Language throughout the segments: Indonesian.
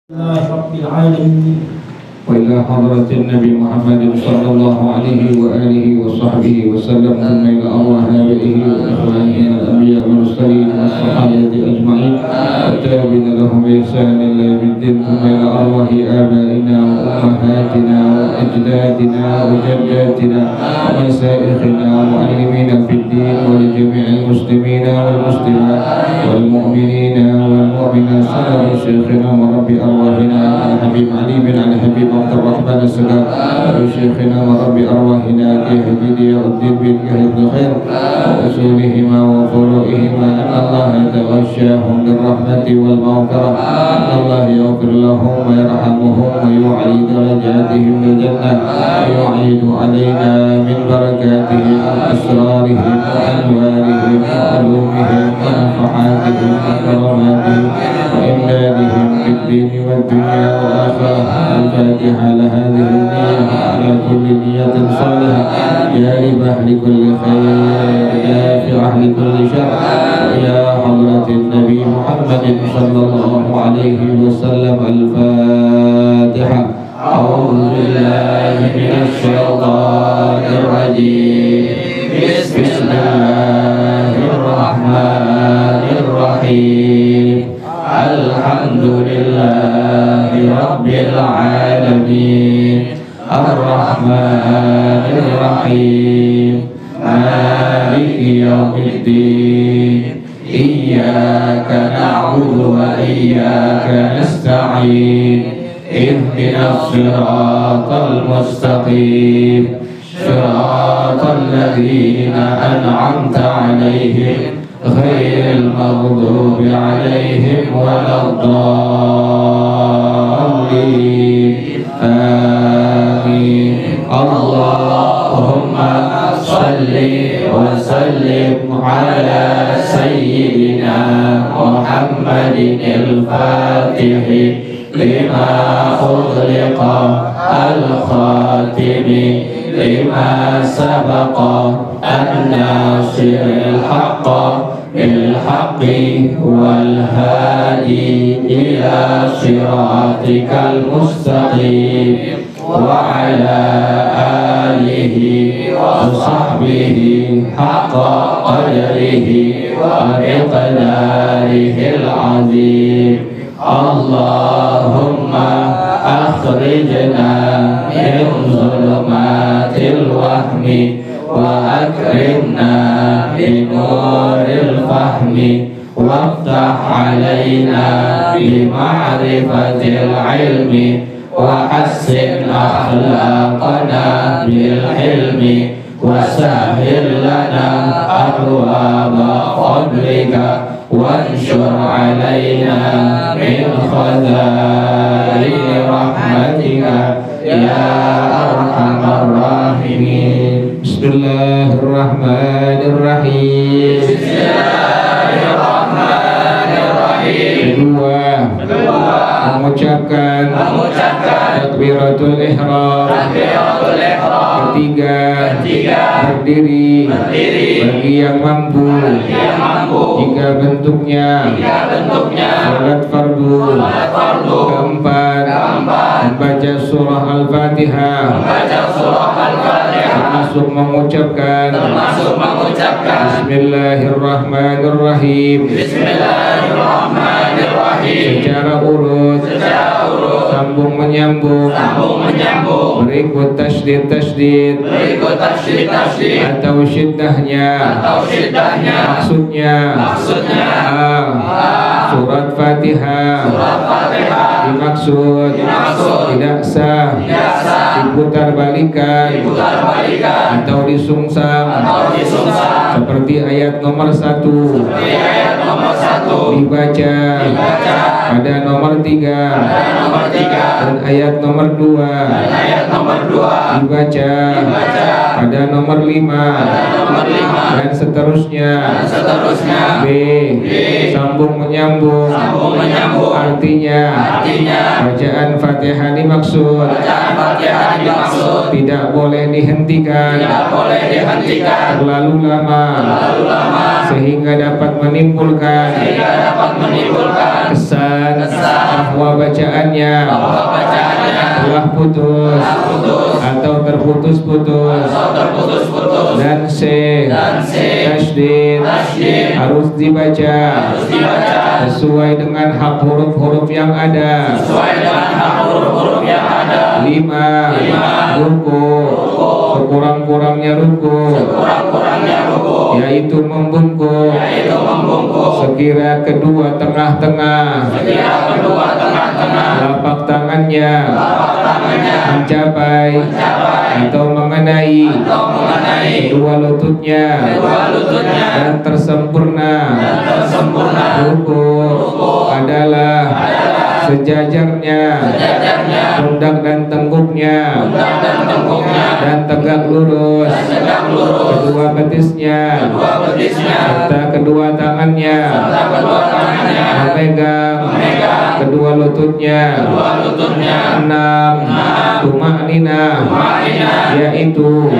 رب العالمين. وإلى حضرة النبي محمد صلى الله عليه وآله وصحبه وسلم، ثم إلى أرواح آبائه وإخوانه الأنبياء والمرسلين والصحابة أجمعين والتابعين لهم بإحسان إلى يوم الدين، ثم إلى أرواح آبائنا وأمهاتنا وأجدادنا وجداتنا ومشايخنا ومعلمينا في الدين، ولجميع المسلمين والمسلمات والمؤمنين والمؤمنات، سلام شيخنا ورب أرواحنا الحبيب علي بن الحبيب عبد الرحمن السلام، وشيخنا ورب أرواحنا كهدي الدين بن كهب الخير وأصولهما وفروعهما، أن الله يتغشاهم بالرحمة والمغفرة، أن الله يغفر لهم ويرحمهم ويعلي درجاتهم بالجنة، ويعيد علينا من بركاتهم وأسرارهم وأنوارهم وعلومهم ونفحاتهم وكراماتهم وإمدادهم في الدين والدنيا والآخرة. الفاتحة لهذه النية على كل نية صالحة، جالبة لكل خير دافعة لكل شر، إلى حضرة النبي محمد صلى الله عليه وسلم. الفاتحة. أعوذ بالله من الشيطان الرجيم. بسم الله الرحمن الرحيم. الحمد لله رب العالمين، الرحمن الرحيم، مالك يوم الدين، إياك نعبد وإياك نستعين، اهدنا الصراط المستقيم، صراط الذين أنعمت عليهم غير المغضوب عليهم ولا الضالين. آمين. اللهم صل وسلم على سيدنا محمد الفاتح لما أغلق، الخاتم لما سبق، الناصر الحق بالحق، والهادي إلى صراطك المستقيم، وعلى آله وصحبه حق قدره ومقداره العظيم. اللهم أخرجنا من ظلمات الوهم وأكرمنا بنور الفهم، وافتح علينا بمعرفة العلم، وحسن أخلاقنا بالحلم، وسهل لنا أبواب فضلك، وانشر علينا من خزائن رحمتك يا أرحم الراحمين. بسم الله الرحمن الرحيم. بسم الله الرحمن الرحيم. Kedua, mengucapkan takbiratul ihram. Ketiga, berdiri bagi yang mampu, jika bentuknya salat fardu. Keempat, membaca surah Al-Fatihah, termasuk mengucapkan Bismillahirrahmanirrahim. Secara urut, sambung menyambung, berikut tasydid atau syiddahnya. Maksudnya surat Fatihah dimaksud tidak sah diputar balikan atau disungsang, seperti ayat nomor 1 dibaca pada nomor 3, dan ayat nomor 2 dibaca pada nomor 5, dan seterusnya. B. Sambung menyambung. Artinya bacaan Fatihah dimaksud tidak boleh dihentikan terlalu lama, sehingga dapat menimbulkan kesan bahwa bacaannya telah putus atau terputus-putus, dan C tasydid harus dibaca sesuai dengan hak huruf-huruf yang ada. 5 ruku sekurang-kurangnya ruku, yaitu membungkuk sekira kedua tengah-tengah telapak tangannya mencapai atau mengenai kedua lututnya dan tersempurna. Ruku adalah sejajarnya pundak dan tengkuknya dan tegak lurus kedua betisnya serta kedua tangannya memegang kedua lututnya. 6 tumakninah, yaitu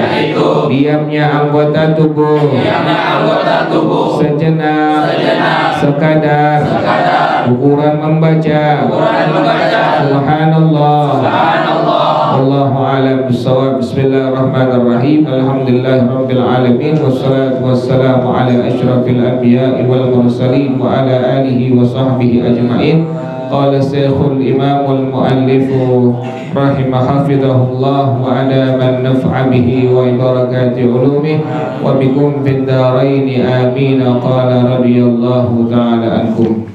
diamnya anggota tubuh sejenak sekadar ukuran membaca subhanallah. Wallahu a'lam bishawab. Bismillahirrahmanirrahim. Alhamdulillahirabbil alamin wassalatu wassalamu ala asyrafil anbiya'i wal mursalin wa ala alihi wa sahbihi ajma'in. Qala Syekhul Imamul Muallifu rahimahafidhahullah wa ala man naf'a bihi wa barakati ulumih wa bikum fid dharaini amin. Qala radhiyallahu ta'ala ankum.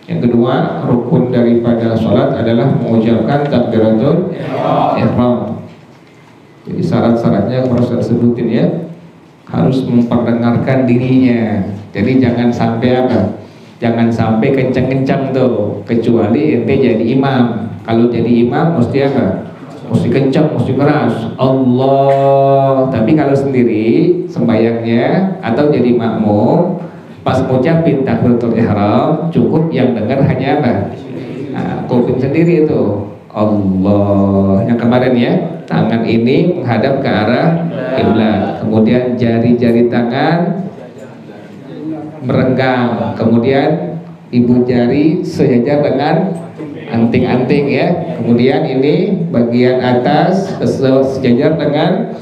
Yang kedua, rukun daripada sholat adalah mengucapkan takbiratul ihram. Jadi syarat-syaratnya harus saya sebutin ya. Harus memperdengarkan dirinya. Jadi jangan sampai apa? Jangan sampai kencang-kencang tuh. Kecuali ente jadi imam. Kalau jadi imam mesti apa? Mesti kencang, mesti keras. Allah. Tapi kalau sendiri sembayangnya atau jadi makmum, pas ngucapin takbiratul ihram cukup yang dengar hanya apa? Nah, kuping sendiri itu. Allah. Yang kemarin ya, tangan ini menghadap ke arah kiblat. Kemudian jari-jari tangan merenggang. Kemudian ibu jari sejajar dengan anting-anting ya. Kemudian ini bagian atas sejajar dengan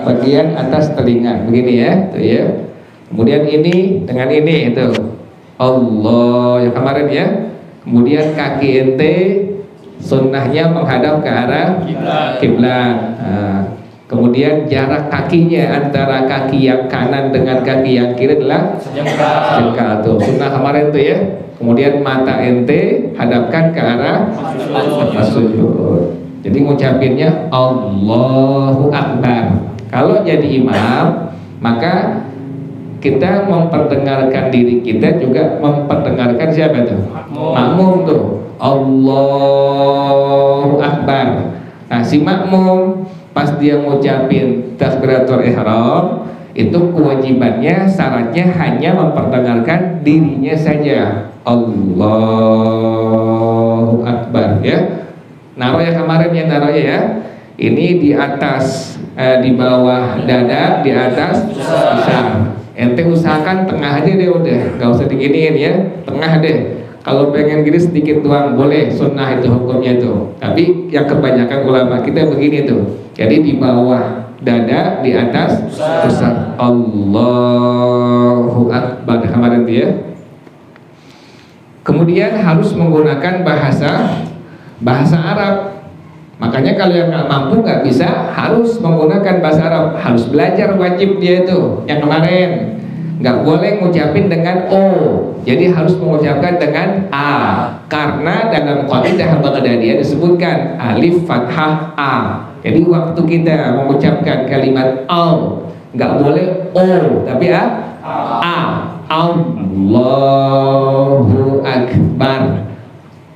bagian atas telinga. Begini ya, tuh ya. Kemudian ini dengan ini itu Allah yang kemarin ya. Kemudian kaki ente sunnahnya menghadap ke arah kiblat. Kemudian jarak kakinya antara kaki yang kanan dengan kaki yang kiri adalah sejengkal tuh. Sunnah kemarin tuh ya. Kemudian mata ente hadapkan ke arah sujud. Jadi ngucapinnya Allahu Akbar. Kalau jadi imam maka kita memperdengarkan diri kita juga memperdengarkan siapa tuh? Makmum tuh. Allahu Akbar. Nah si makmum pas dia ngucapin takbiratul ihram itu kewajibannya syaratnya hanya memperdengarkan dirinya saja. Allahu Akbar ya. Naruh ya kemarin ya, naruh ya. Ini di atas di bawah dada, di atas besar. Ente usahakan tengah aja deh udah, gak usah diginiin ya, tengah deh. Kalau pengen gini sedikit doang boleh, sunnah itu hukumnya tuh. Tapi yang kebanyakan ulama kita begini tuh. Jadi di bawah dada, di atas pusat. Allahu Akbar kemarin dia. Kemudian harus menggunakan bahasa Arab. Makanya kalau yang nggak mampu nggak bisa harus menggunakan bahasa Arab. Harus belajar wajib dia tuh. Yang kemarin nggak boleh ngucapin dengan O. Jadi harus mengucapkan dengan A. Karena dalam qaidah Baghdadiyah disebutkan alif fathah A. Jadi waktu kita mengucapkan kalimat al nggak boleh O, tapi A. Allahu Akbar.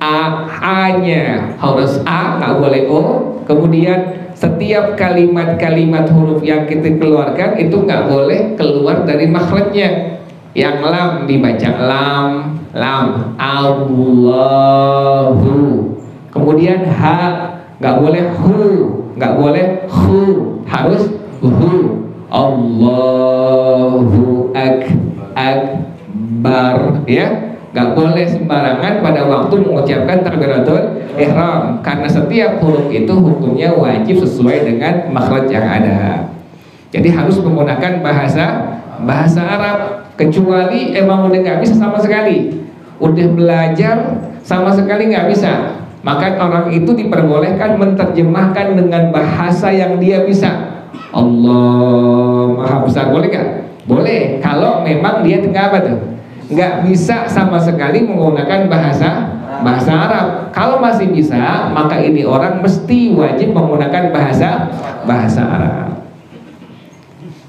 A-nya harus A, nggak boleh O. Kemudian setiap kalimat-kalimat huruf yang kita keluarkan itu nggak boleh keluar dari makhrajnya. Yang lam dibaca lam, Allahu. Kemudian ha nggak boleh hu, nggak boleh hu, harus hu. Allahu akbar ya. nggak boleh sembarangan pada waktu mengucapkan takbiratul ihram, karena setiap huruf itu hukumnya wajib sesuai dengan makhraj yang ada. Jadi harus menggunakan bahasa Arab, kecuali emang udah nggak bisa sama sekali, udah belajar sama sekali nggak bisa, maka orang itu diperbolehkan menerjemahkan dengan bahasa yang dia bisa. Allah Maha Besar, boleh nggak? Boleh, kalau memang dia tengah apa tuh? Nggak bisa sama sekali menggunakan bahasa Arab. Kalau masih bisa, maka ini orang mesti wajib menggunakan bahasa Arab.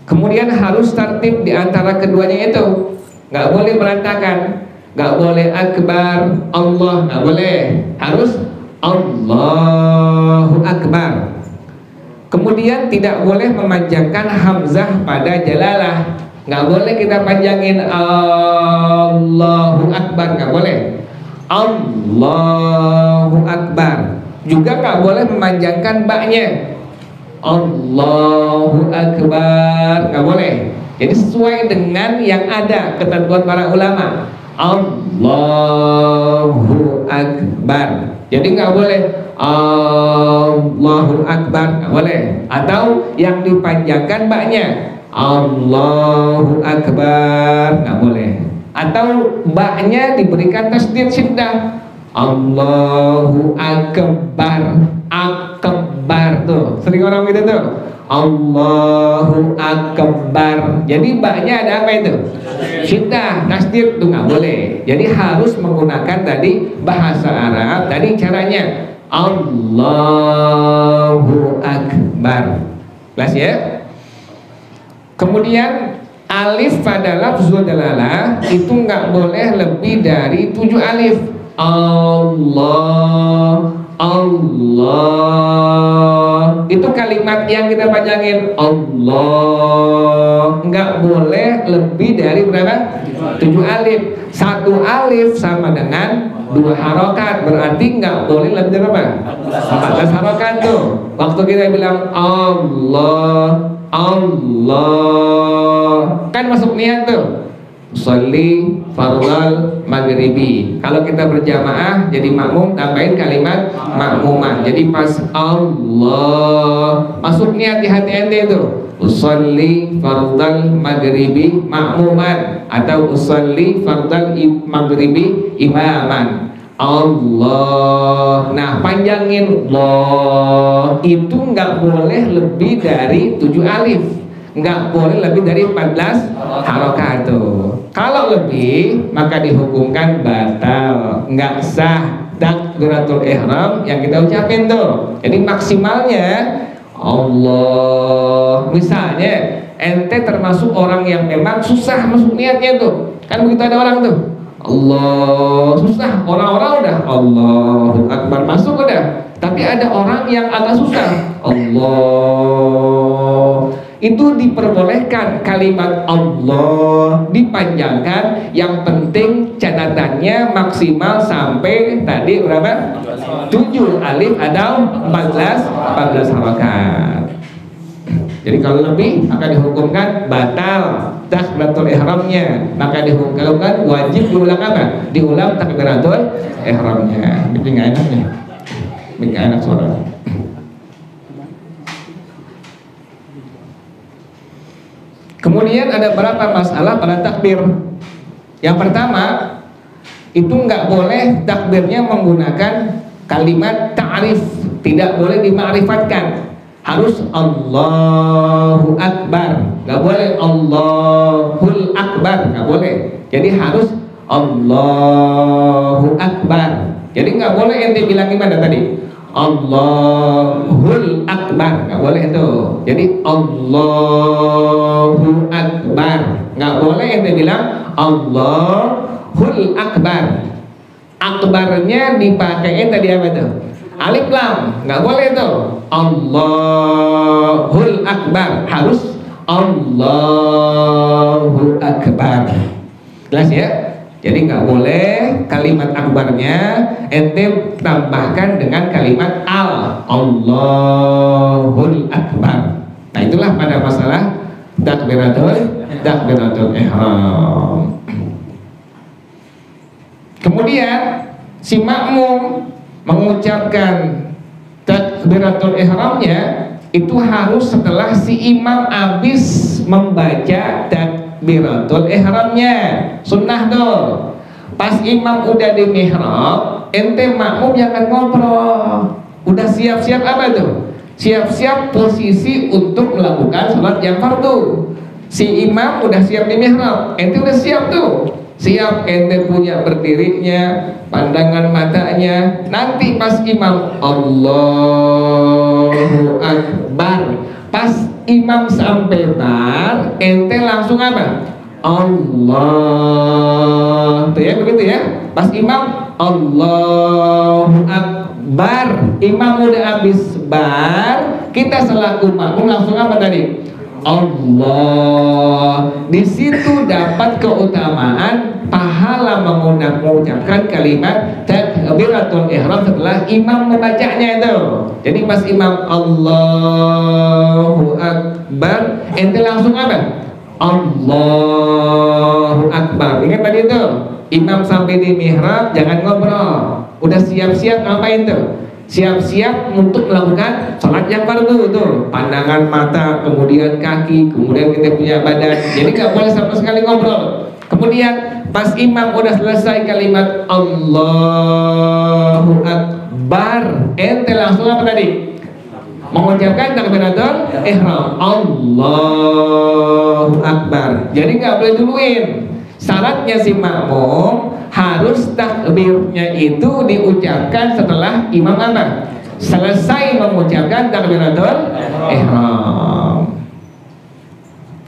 Kemudian harus tertib di antara keduanya itu, nggak boleh berantakan, nggak boleh akbar Allah, nggak boleh, harus Allahu Akbar. Kemudian tidak boleh memanjangkan hamzah pada jalalah, nggak boleh kita panjangin Allahu Akbar, nggak boleh. Allahu Akbar. Juga nggak boleh memanjangkan baknya, Allahu Akbar, nggak boleh. Jadi sesuai dengan yang ada ketentuan para ulama, Allahu Akbar. Jadi nggak boleh Allahu Akbar, nggak boleh. Atau yang dipanjangkan baknya, Allahu Akbar, nggak boleh. Atau baknya diberikan tasdid syiddah, Allahu Akbar, Akbar tuh, sering orang gitu tuh, Allahu Akbar. Jadi baknya ada apa itu? Syiddah, tasdid tuh nggak boleh. Jadi harus menggunakan tadi bahasa Arab. Tadi caranya Allahu Akbar. Jelas ya? Kemudian alif pada lafzul dalalah itu nggak boleh lebih dari 7 alif. Allah, Allah, itu kalimat yang kita panjangin, Allah, nggak boleh lebih dari berapa? 7 alif. 1 alif sama dengan 2 harokat, berarti nggak boleh lebih dari berapa? 14 harokat tuh. Waktu kita bilang Allah, Allah, kan masuk niat tuh, sholli fardal maghribi. Kalau kita berjamaah jadi makmum, tambahin kalimat makmuman. Jadi pas Allah masuk niat di hati ente tuh, usolli fardal maghribi makmuman, atau usolli fardal maghribi imaman. Allah. Nah, panjangin Allah itu nggak boleh lebih dari 7 alif, nggak boleh lebih dari 14 harokat tuh. Kalau lebih maka dihukumkan batal, nggak sah takbiratul ihram yang kita ucapin tuh. Jadi maksimalnya Allah. Misalnya ente termasuk orang yang memang susah masuk niatnya tuh, kan begitu ada orang tuh, Allah susah, orang-orang udah Allahu Akbar masuk udah, tapi ada orang yang agak susah, Allah, itu diperbolehkan kalimat Allah dipanjangkan, yang penting catatannya maksimal sampai tadi berapa? 7 alif atau 14 harokat. Jadi kalau lebih akan dihukumkan batal takbiratul ihramnya, maka dihukumkan wajib diulang apa? Diulang takbiratul ihramnya. Bikin nggak enak nih, bikin nggak enak suara. Kemudian ada berapa masalah pada takbir. Yang pertama, itu nggak boleh takbirnya menggunakan kalimat ta'rif, tidak boleh dima'rifatkan. Harus Allahu Akbar, nggak boleh Allahul Akbar, nggak boleh. Jadi harus Allahu Akbar. Jadi nggak boleh ente bilang gimana tadi? Allahul Akbar, nggak boleh itu. Jadi Allahu Akbar, nggak boleh ente bilang Allahul Akbar. Akbarnya dipakai tadi apa tuh? Alif lam, nggak boleh tuh. Allahul Akbar, harus Allahu Akbar. Jelas ya? Jadi nggak boleh kalimat akbarnya ente tambahkan dengan kalimat Allahul Akbar. Nah itulah pada masalah takbiratul ihram. Kemudian si makmum mengucapkan takbiratul ihramnya itu harus setelah si imam habis membaca takbiratul ihramnya. Sunnah tuh. Pas imam udah di mihrab, ente makmum jangan ngobrol. Udah siap-siap apa tuh? Siap-siap posisi untuk melakukan sholat yang fardu. Si imam udah siap di mihrab, ente udah siap tuh. Siap ente punya berdirinya, pandangan matanya. Nanti pas imam Allahu Akbar, pas imam sampai tar, ente langsung apa? Allah, tuh ya, begitu ya. Pas imam Allahu Akbar, imam udah habis bar, kita selaku makmum langsung apa tadi? Allah. Di situ dapat keutamaan pahala mengucapkan kalimat takbiratul ihram setelah imam membacanya itu. Jadi pas imam Allahu Akbar, ente langsung apa? Allahu Akbar. Ingat tadi itu, imam sampai di mihrab jangan ngobrol. Udah siap-siap ngapain tuh? Siap-siap untuk melakukan sholat yang fardu tuh. Pandangan mata, kemudian kaki, kemudian kita punya badan. Jadi gak boleh sama sekali ngobrol. Kemudian pas imam udah selesai kalimat Allahu Akbar, ente langsung apa tadi? Mengucapkan takbiratul ihram, Allahu Akbar. Jadi nggak boleh duluin. Syaratnya si makmum harus takbirnya itu diucapkan setelah imam apa? Selesai mengucapkan takbiratul ihram.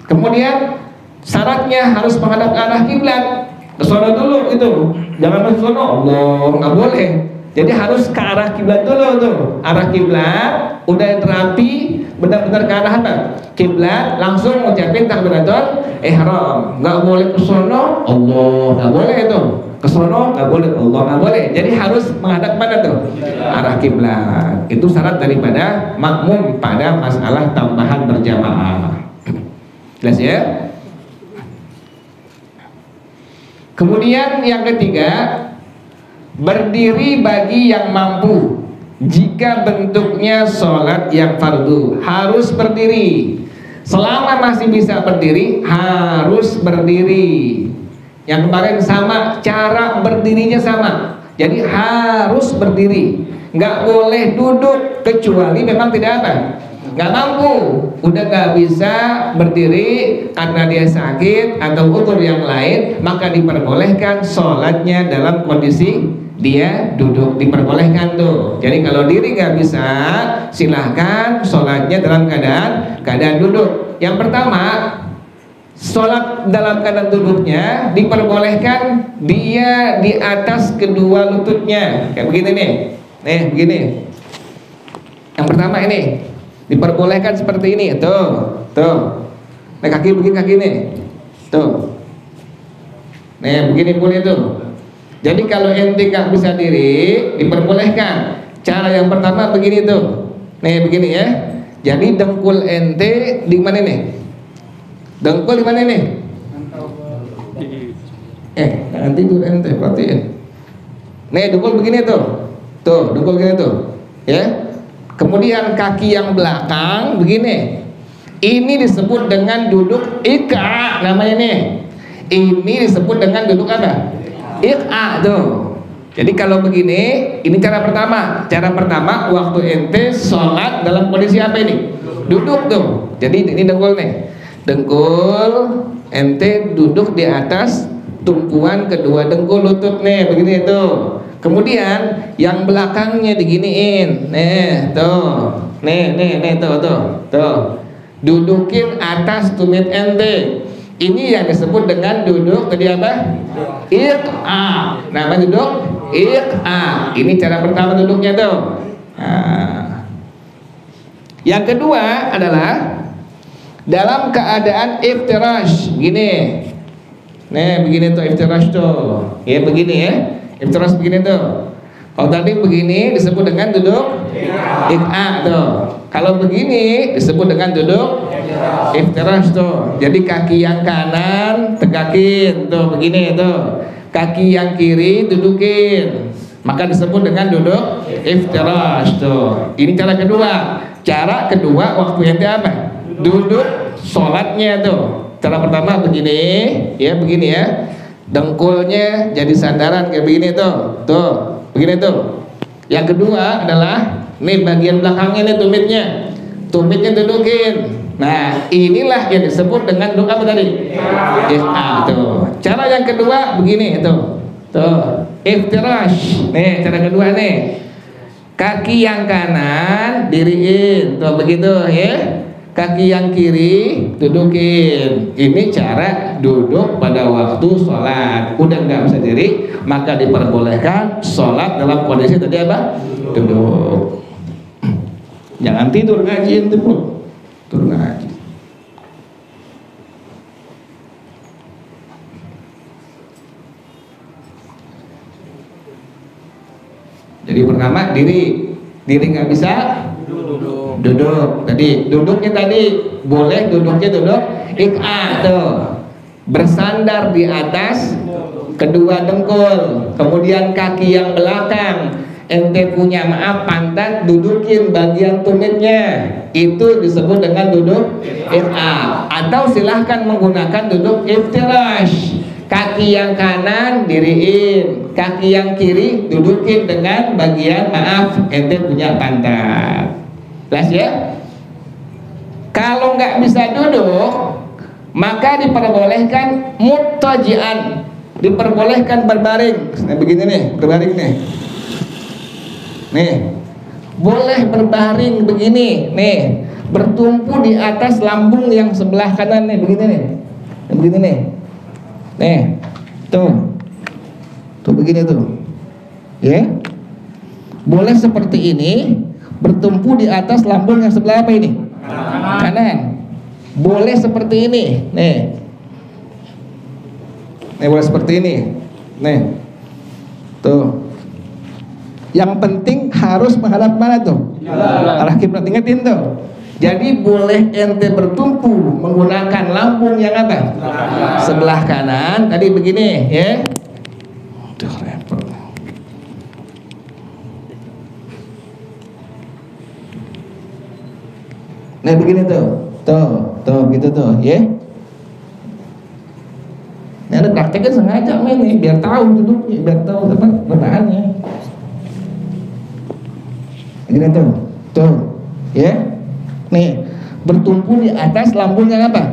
Kemudian syaratnya harus menghadap ke arah kiblat. Ke sono dulu itu. Jangan ke sono, Allah, nggak boleh. Jadi harus ke arah kiblat dulu tuh. Arah kiblat udah rapi, benar-benar ke arah apa? Kiblat, langsung ngucapin takbiratul ihram. Nggak boleh ke sono, Allah, nggak boleh itu. Ke sono nggak boleh, Allah nggak boleh. Jadi harus menghadap mana tuh? Arah kiblat. Itu syarat daripada makmum pada masalah tambahan berjamaah. Jelas ya? Kemudian yang ketiga, berdiri bagi yang mampu. Jika bentuknya sholat yang fardu, harus berdiri. Selama masih bisa berdiri, harus berdiri. Yang kemarin sama, cara berdirinya sama. Jadi harus berdiri. Nggak boleh duduk kecuali memang tidak apa? Nggak mampu. Udah nggak bisa berdiri karena dia sakit atau utur yang lain, maka diperbolehkan sholatnya dalam kondisi dia duduk, diperbolehkan tuh. Jadi kalau diri nggak bisa, silahkan sholatnya dalam keadaan duduk. Yang pertama, sholat dalam keadaan duduknya diperbolehkan dia di atas kedua lututnya, kayak begini nih, begini. Yang pertama ini diperbolehkan seperti ini, tuh. Nah, kaki begini, kaki nih, tuh. Nah, begini boleh tuh. Jadi kalau ente nggak bisa diri, diperbolehkan. Cara yang pertama begini tuh, nih begini ya. Jadi dengkul ente di mana nih? Dengkul di mana nih? Nanti dulu ente perhatiin. Nih dengkul begini tuh, dengkul begini tuh, ya. Kemudian kaki yang belakang begini. Ini disebut dengan duduk ika, namanya nih. Ini disebut dengan duduk apa? Iqa tuh. Jadi kalau begini, ini cara pertama. Cara pertama waktu ente sholat dalam kondisi apa ini? Duduk tuh. Jadi ini dengkul nih. Dengkul ente duduk di atas tumpuan kedua dengkul lutut nih, begini tuh. Kemudian yang belakangnya diginiin. Nih, tuh. Nih, tuh. Dudukin atas tumit ente. Ini yang disebut dengan duduk tadi apa? Iqa. Nama duduk iqa. Ini cara pertama duduknya tuh. Nah. Yang kedua adalah dalam keadaan iftirash, begini. Nih, begini tuh iftirash tuh. Ya begini ya. Iftirash begini tuh. Kalau tadi begini disebut dengan duduk iqa tuh. Kalau begini disebut dengan duduk iftirash tuh. Jadi kaki yang kanan tegakin tuh begini tuh. kaki yang kiri dudukin, maka disebut dengan duduk iftirash tuh. Ini cara kedua. Cara kedua waktu ente apa? Duduk sholatnya tuh. Cara pertama begini, ya begini ya. Dengkulnya jadi sandaran kayak begini tuh, begini tuh. Yang kedua adalah nih bagian belakangnya nih tumitnya dudukin. Nah inilah yang disebut dengan duduk apa tadi? Tuh. Cara yang kedua begini tuh iftirash. Nih cara kedua nih, kaki yang kanan diriin tuh begitu ya, kaki yang kiri dudukin. Ini cara duduk pada waktu sholat. Udah nggak bisa diri, maka diperbolehkan sholat dalam kondisi tadi apa? Duduk. Jangan tidur ngaji ente bro, tidur ngaji. Jadi pertama diri nggak bisa duduk. Tadi duduknya tadi boleh duduknya duduk tuh, bersandar di atas kedua dengkul, kemudian kaki yang belakang ente punya pantat dudukin bagian tumitnya, itu disebut dengan duduk atau silahkan menggunakan duduk iftirash. Kaki yang kanan diriin, kaki yang kiri dudukin dengan bagian ente punya pantat. Jelas ya? Kalau nggak bisa duduk, maka diperbolehkan muttaji'an, diperbolehkan berbaring. Nah begini nih, berbaring nih. Nih, boleh berbaring begini, nih, bertumpu di atas lambung yang sebelah kanan nih, begini nih, begini nih, tuh begini tuh, ya, boleh seperti ini, bertumpu di atas lambung yang sebelah apa ini? Kanan. Boleh seperti ini, nih, boleh seperti ini, nih, tuh. Yang penting harus menghadap mana tuh? Arah kiblat, ingetin tuh. Jadi boleh ente bertumpu menggunakan lambung yang apa? Sebelah kanan. Tadi begini, ya. Duh, repot. Nah begini tuh gitu tuh, ya. Nah ada prakteknya sengaja nih, biar tahu duduknya, biar tahu apa bendaannya. Gini tuh, ya, nih bertumpu di atas lambung yang apa?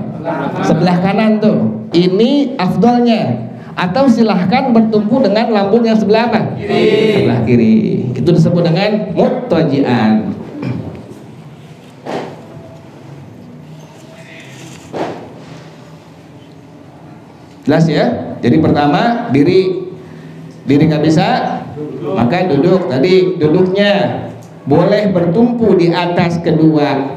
Sebelah kanan tuh. Ini afdolnya. Atau silahkan bertumpu dengan lambung yang sebelah apa? Kiri. Sebelah kiri. Itu disebut dengan muttaji'an. Jelas ya? Jadi pertama diri nggak bisa, maka duduk. Tadi duduknya boleh bertumpu di atas kedua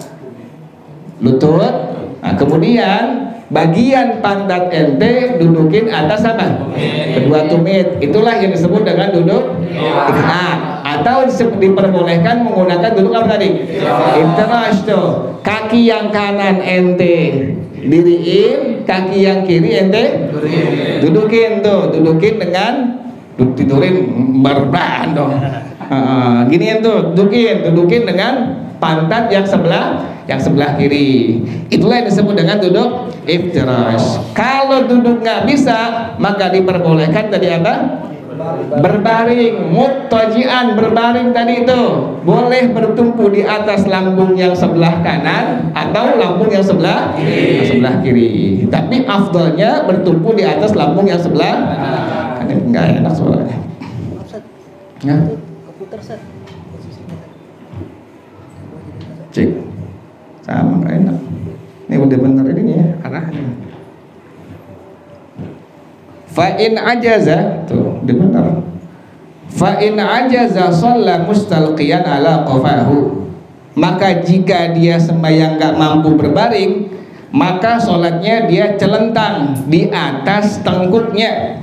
lutut. Nah, kemudian bagian pantat ente dudukin atas apa? Kedua tumit. Itulah yang disebut dengan duduk atau diperbolehkan menggunakan duduk apa tadi? Iftirash tuh. Kaki yang kanan ente diriin, kaki yang kiri ente dudukin tuh, dudukin dengan tidurin berbahan dong. Gini tuh, dudukin dengan pantat yang sebelah kiri. Itulah yang disebut dengan duduk iftirash. Kalau duduk nggak bisa, maka diperbolehkan tadi apa? Berbaring, muttaji'an, berbaring tadi itu. Boleh bertumpu di atas lambung yang sebelah kanan atau lambung yang sebelah kiri. Tapi afdalnya bertumpu di atas lambung yang sebelah kanan. Nggak enak soalnya. Ya. Cek sama nggak enak. Ini udah bener ini ya arahnya. Fa'in ajaza tuh udah bener. Fa'in ajaza shalla mustalqiyan ala qafahu. Maka jika dia sembahyang nggak mampu berbaring, maka sholatnya dia celentang di atas tengkuknya.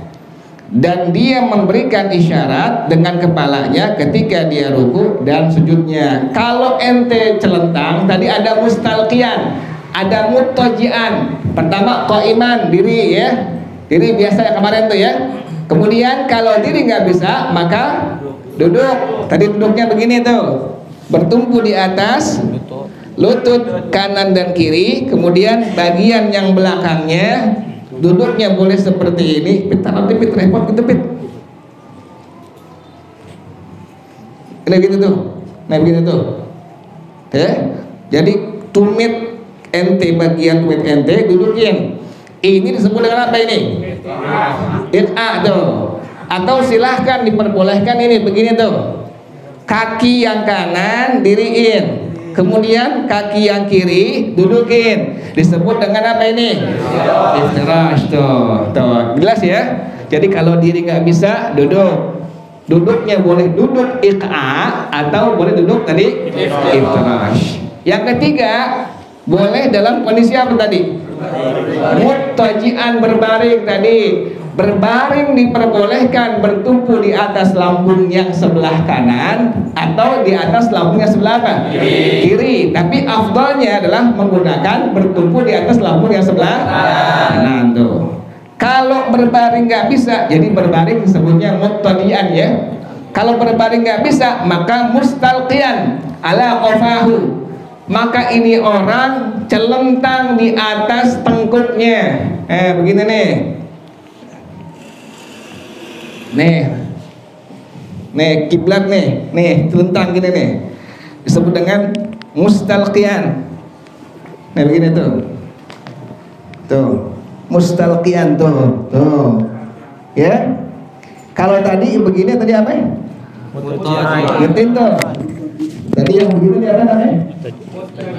Dan dia memberikan isyarat dengan kepalanya ketika dia ruku dan sujudnya. Kalau ente celentang, tadi ada mustalqiyan, ada muttaji'an. Pertama qaiman, diri ya, diri biasa ya kemarin tuh ya. Kemudian kalau diri nggak bisa, maka duduk. Tadi duduknya begini tuh, bertumpu di atas lutut kanan dan kiri. Kemudian bagian yang belakangnya duduknya boleh seperti ini. Nanti repot gitu Pit. Nah gitu tuh, nah begitu tuh. Jadi tumit ente, bagian tumit ente dudukin. Ini disebut dengan apa ini? It'a tuh. Atau silahkan diperbolehkan ini begini tuh. Kaki yang kanan diriin, kemudian kaki yang kiri dudukin. Disebut dengan apa ini? Iftirash tuh. Tuh, jelas ya. Jadi kalau diri nggak bisa duduk, duduknya boleh duduk iqa atau boleh duduk tadi iftirash. Yang ketiga, boleh dalam kondisi apa tadi? Muttaji'an, berbaring tadi. Berbaring diperbolehkan bertumpu di atas lambung yang sebelah kanan atau di atas lambung yang sebelah apa? Kiri. Tapi afdalnya adalah menggunakan bertumpu di atas lambung yang sebelah kanan tuh. Kalau berbaring nggak bisa, jadi berbaring disebutnya muttaji'an ya. Kalau berbaring nggak bisa, maka mustalqiyan ala qafahu. Maka ini orang celentang di atas tengkuknya. Begini nih. Nih kiblat nih celentang gini nih. Disebut dengan mustalqiyan. Nah begini tuh. Tuh, mustalqiyan tuh. Tuh. Ya. Kalau tadi begini tadi apa? Ngertiin tuh. Tadi yang begini apa namanya?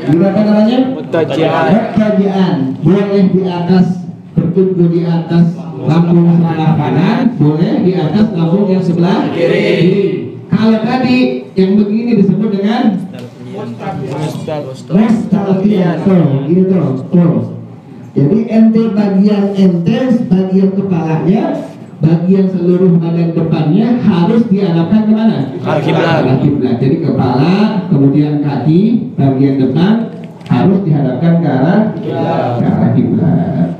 Gimana namanya? Muttaji'an. Boleh di atas, bertumpu di atas lambung sebelah kanan, boleh di atas lambung yang sebelah kiri. Kalau tadi yang begini disebut dengan mustalqiyan. Gitu tuh. Jadi ente bagian kepalanya, bagian seluruh badan depannya harus diarahkan kemana? Arah kiblat. Jadi kepala, kemudian kaki, bagian depan harus dihadapkan ke arah kiblat.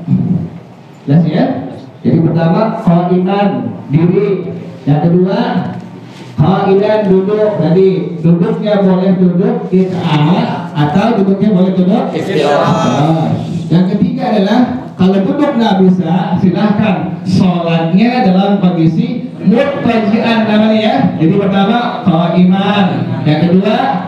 Jelas ya? Jadi pertama qa'iman, diri. Yang kedua qa'idan, duduk. Tadi duduknya boleh duduk iqa atau duduknya boleh duduk iftirash. Yang ketiga adalah kalau duduk nggak bisa, silahkan sholatnya dalam kondisi muttaji'an namanya ya. Jadi pertama qa'iman, yang kedua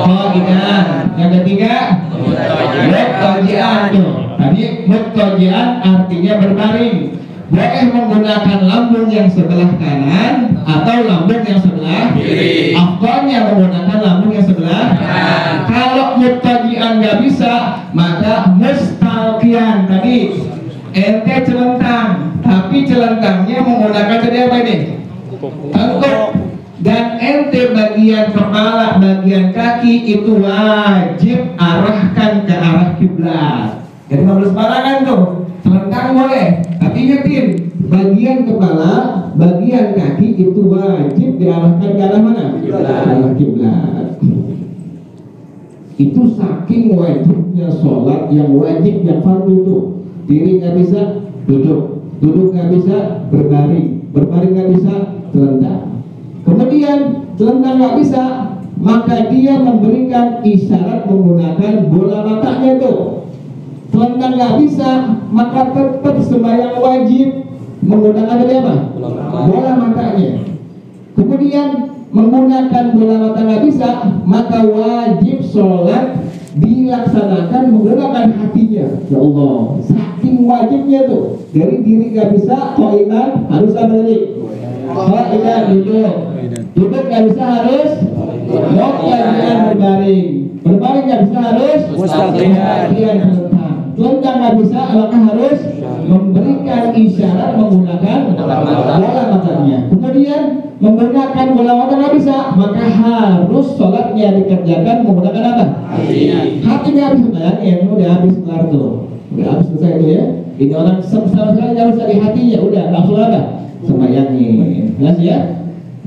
qa'idan, yang ketiga muttaji'an. Tadi muttaji'an artinya berbaring. Boleh menggunakan lambung yang sebelah kanan atau lambung yang sebelah kiri. Afdalnya menggunakan lambung yang sebelah kanan. Kalau muttaji'an nggak bisa, maka mustalqiyan. Tadi ente celentang, tapi celentangnya menggunakan tadi apa ini? Tengkuk. Dan ente bagian kepala, bagian kaki itu wajib arahkan ke arah kiblat. Jadi nggak boleh sembarangan tuh. Celentang boleh, tapi ingetin bagian kepala, bagian kaki itu wajib diarahkan ke arah mana? Arah kiblat. Itu saking wajibnya sholat yang wajib, yang fardu itu. Diri nggak bisa duduk, duduk nggak bisa berbaring, berbaring nggak bisa celentang. Kemudian celentang nggak bisa, maka dia memberikan isyarat menggunakan bola matanya tuh. Celentang nggak bisa, maka tetap sembahyang wajib menggunakan apa? Bola matanya. Kemudian menggunakan bola mata nggak bisa, maka wajib sholat dilaksanakan menggunakan hatinya. Ya Allah, saking wajibnya tuh. Dari diri nggak bisa, qa'iman harus apa tadi? Qa'iman duduk. Duduk nggak bisa harus muttaji'an, berbaring. Berbaring nggak bisa harus mustalqiyan. Celentang nggak bisa, maka harus memberikan isyarat menggunakan bola matanya. Kemudian menggunakan bola mata nggak bisa, maka harus sholatnya dikerjakan menggunakan apa? Hatinya habis. Bayangin, udah habis kelar tuh, udah habis selesai itu ya. Ini orang sama sekali harus dari hatinya, udah langsung apa? Sembayangin. Jelas ya?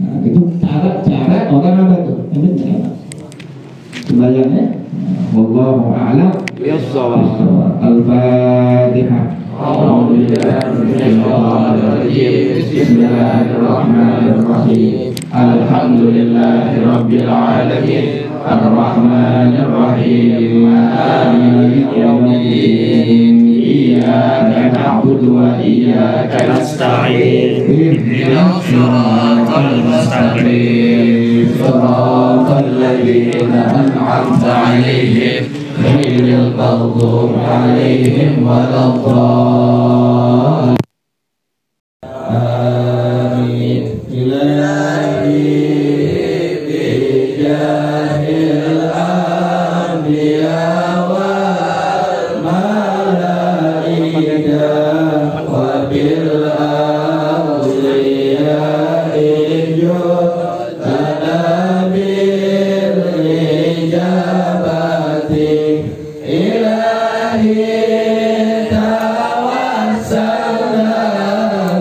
Nah, itu cara orang apa tuh? Sembayangnya. Wallahu a'lam. Al-Fatihah. Bismillahirrahmanirrahim. Alhamdulillahirabbil alamin. Ar-Rahmanir-Rahim. Maliki yaumiddin. Iyyaka na'budu wa iyyaka nasta'in. Ihdinas siratal mustaqim. Siratal ladzina an'amta 'alaihim ghairil maghdubi 'alaihim waladdallin. Amin. Ilahi bijahil anbiya wal malaikah wa bil awliya'i judana bil ijabati ilahi tawassalna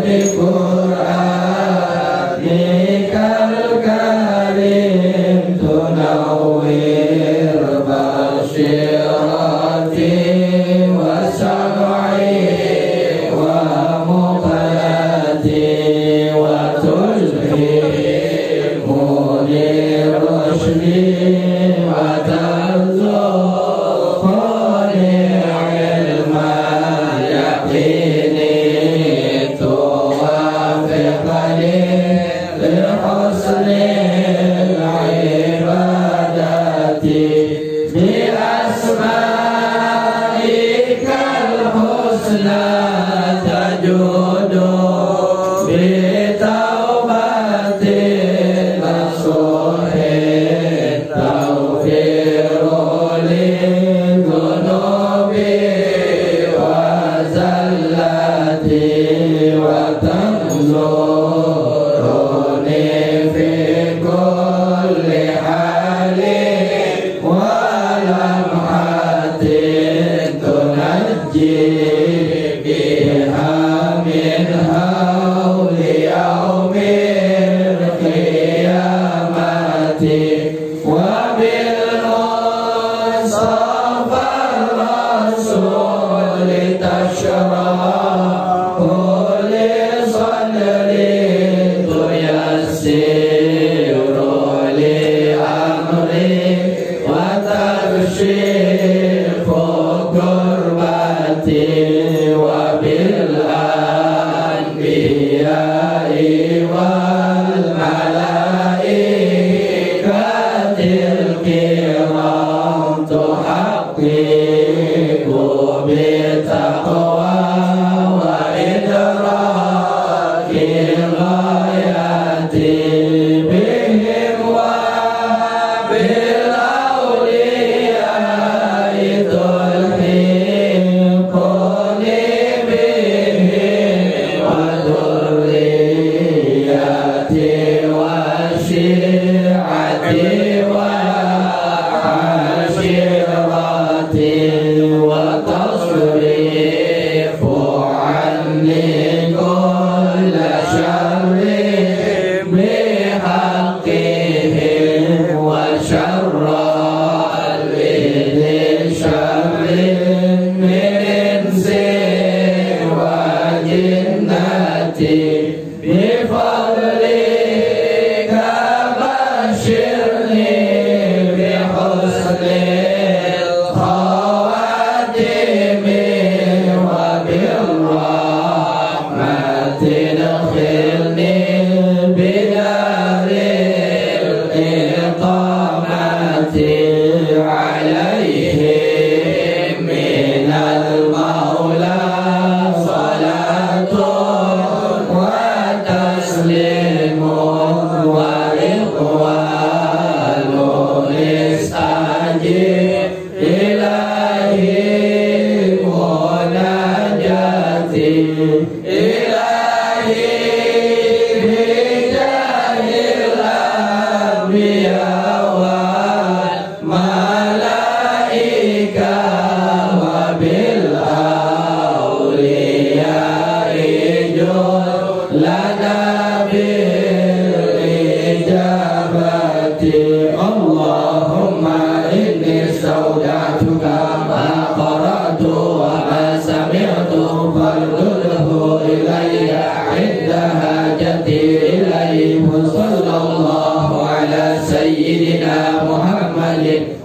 bi Qur'anikal karim tunawwir basyirati wa sam'i wa muqallati wa tulhimuni rushdi wa tarzuqni ilma yaqini tuwafiqani li husnil ibadati bi asma'ikal husna tajudu bi taubatin nasuhin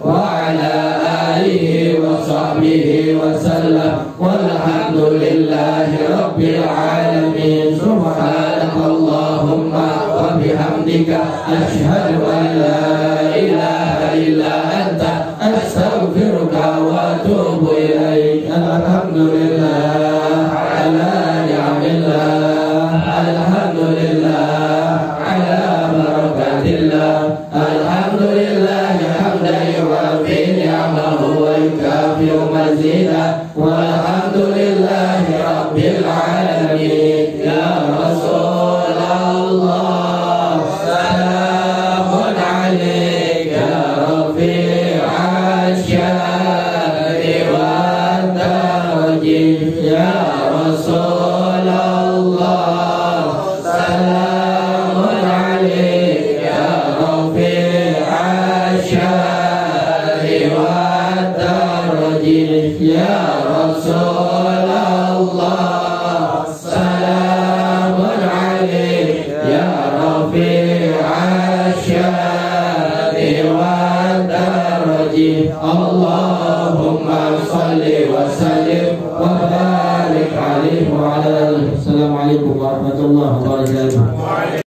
وعلى آله وصحبه وسلم والحمد لله رب العالمين سبحانك اللهم وبحمدك أشهد أن لا إله إلا أنت أستغفرك وأتوب إليك الحمد لله على نعم الله الحمد لله على بركة الله الحمد لله حمدا يوافي نعمه ويكافئ مزيدا والحمد لله رب العالمين يا رسول الله سلام عليك يا رفيع الشان والدرج يا رسول الله سلام عليك يا رفيع الشان والدرج يا رسول الله سلام عليك يا رفيع الشان والدرج الله